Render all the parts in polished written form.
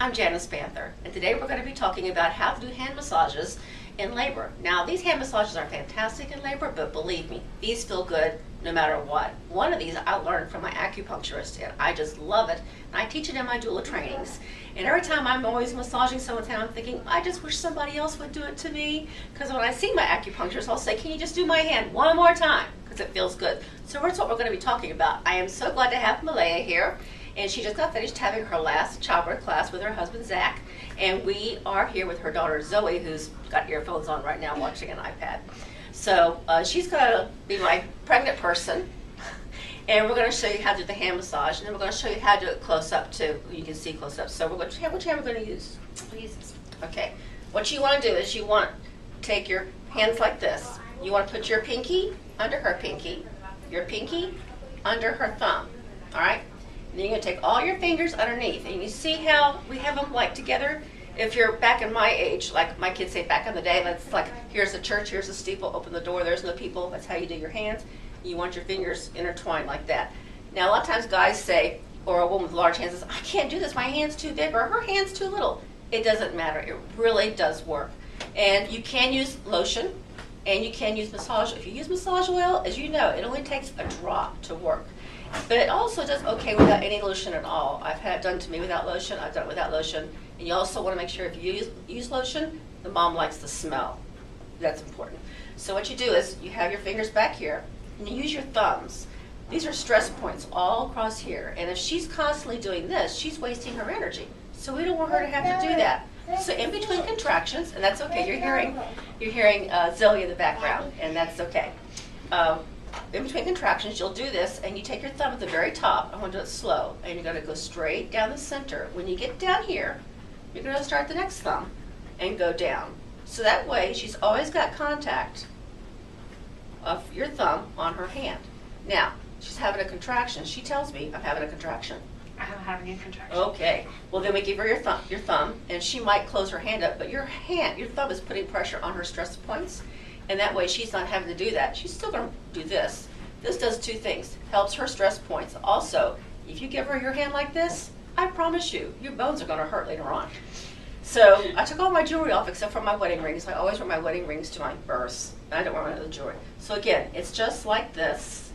I'm Janice Panther, and today we're going to be talking about how to do hand massages in labor. Now, these hand massages are fantastic in labor, but believe me, these feel good no matter what. One of these I learned from my acupuncturist, and I just love it. And I teach it in my doula trainings. And every time I'm always massaging someone's hand, I'm thinking, I just wish somebody else would do it to me. Because when I see my acupuncturist, I'll say, can you just do my hand one more time? Because it feels good. So that's what we're going to be talking about. I am so glad to have Malaya here. And she just got finished having her last childbirth class with her husband, Zach. And we are here with her daughter, Zoe, who's got earphones on right now watching an iPad. So she's going to be my pregnant person. And we're going to show you how to do the hand massage. And then we're going to show you how to do it close up, too. You can see close up. So we're going to, which hand we're going to use? Please. Okay. What you want to do is you want to take your hands like this. You want to put your pinky under her pinky, your pinky under her thumb. All right? And then you're going to take all your fingers underneath. And you see how we have them like together? If you're back in my age, like my kids say back in the day, that's like, here's the church, here's the steeple, open the door, there's no people. That's how you do your hands. You want your fingers intertwined like that. Now, a lot of times guys say, or a woman with large hands says, I can't do this, my hand's too big, or her hand's too little. It doesn't matter. It really does work. And you can use lotion, and you can use massage. If you use massage oil, as you know, it only takes a drop to work. But it also does okay without any lotion at all. I've had it done to me without lotion. I've done it without lotion. And you also want to make sure if you use lotion, the mom likes the smell. That's important. So what you do is you have your fingers back here, and you use your thumbs. These are stress points all across here. And if she's constantly doing this, she's wasting her energy. So we don't want her to have to do that. So in between contractions, and that's okay. You're hearing Zoe in the background, and that's okay. In between contractions, you'll do this, and you take your thumb at the very top. I want to do it slow, and you're going to go straight down the center. When you get down here, you're going to start the next thumb and go down. So that way, she's always got contact of your thumb on her hand. Now, she's having a contraction. She tells me, I'm having a contraction. I'm having a contraction. Okay. Well, then we give her your thumb, and she might close her hand up, but your thumb is putting pressure on her stress points, and that way she's not having to do that. She's still going to do this. This does two things. Helps her stress points. Also, if you give her your hand like this, I promise you, your bones are going to hurt later on. So I took all my jewelry off except for my wedding rings. I always wear my wedding rings to my births. I don't wear my other jewelry. So again, it's just like this.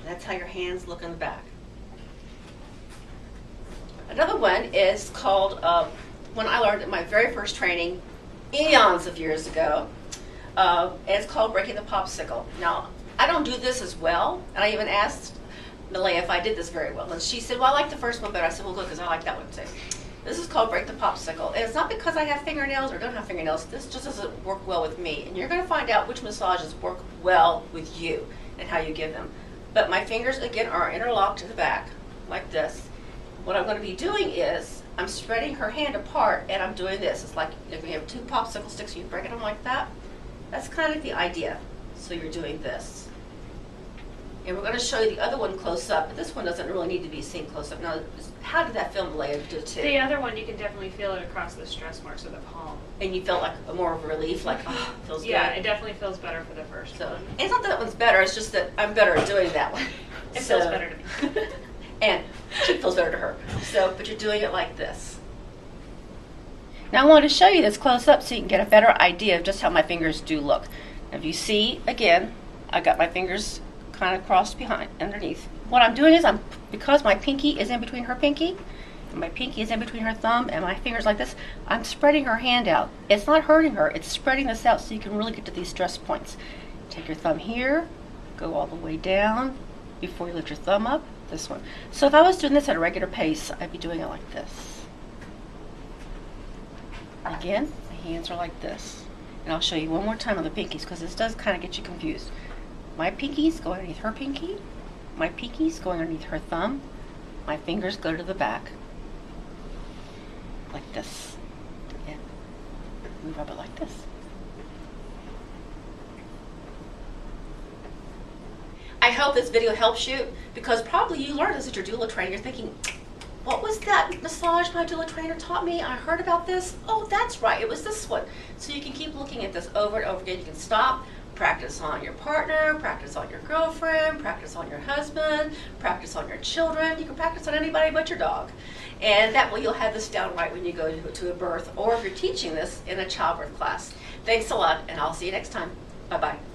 That's how your hands look in the back. Another one is called, when I learned at my very first training, eons of years ago, and it's called breaking the popsicle. Now, I don't do this as well, and I even asked Malaya if I did this very well. And she said, well, I like the first one better. I said, well, good, because I like that one too. This is called break the popsicle. And it's not because I have fingernails or don't have fingernails. This just doesn't work well with me. And you're going to find out which massages work well with you and how you give them. But my fingers, again, are interlocked to the back, like this. What I'm going to be doing is, I'm spreading her hand apart, and I'm doing this. It's like if you have two popsicle sticks, you break them like that. That's kind of the idea. So you're doing this. And we're going to show you the other one close up, but this one doesn't really need to be seen close up. Now, how did that film lay do too? The other one, you can definitely feel it across the stress marks of the palm. And you felt like more of a relief, like, oh, it feels Yeah, good. it definitely feels better for the first So, one. and it's not that one's better, it's just that I'm better at doing that one. It feels better to me. And she feels better to her. So, but you're doing it like this. Now I wanted to show you this close up so you can get a better idea of just how my fingers do look. Now, if you see, again, I got my fingers kind of crossed behind, underneath. What I'm doing is because my pinky is in between her pinky, and my pinky is in between her thumb, and my fingers like this, I'm spreading her hand out. It's not hurting her, it's spreading this out so you can really get to these stress points. Take your thumb here, go all the way down before you lift your thumb up, this one. So if I was doing this at a regular pace, I'd be doing it like this. Again, my hands are like this. And I'll show you one more time on the pinkies because this does kind of get you confused. My pinkies go underneath her pinky, my pinkies go underneath her thumb, my fingers go to the back, like this. And we rub it like this. I hope this video helps you because probably you learned this at your doula training. You're thinking, what was that massage my doula trainer taught me? I heard about this. Oh, that's right, it was this one. So you can keep looking at this over and over again. You can stop, Practice on your partner, practice on your girlfriend, practice on your husband, practice on your children. You can practice on anybody but your dog. And that way you'll have this down right when you go to a birth, or if you're teaching this in a childbirth class. Thanks a lot, and I'll see you next time. Bye-bye.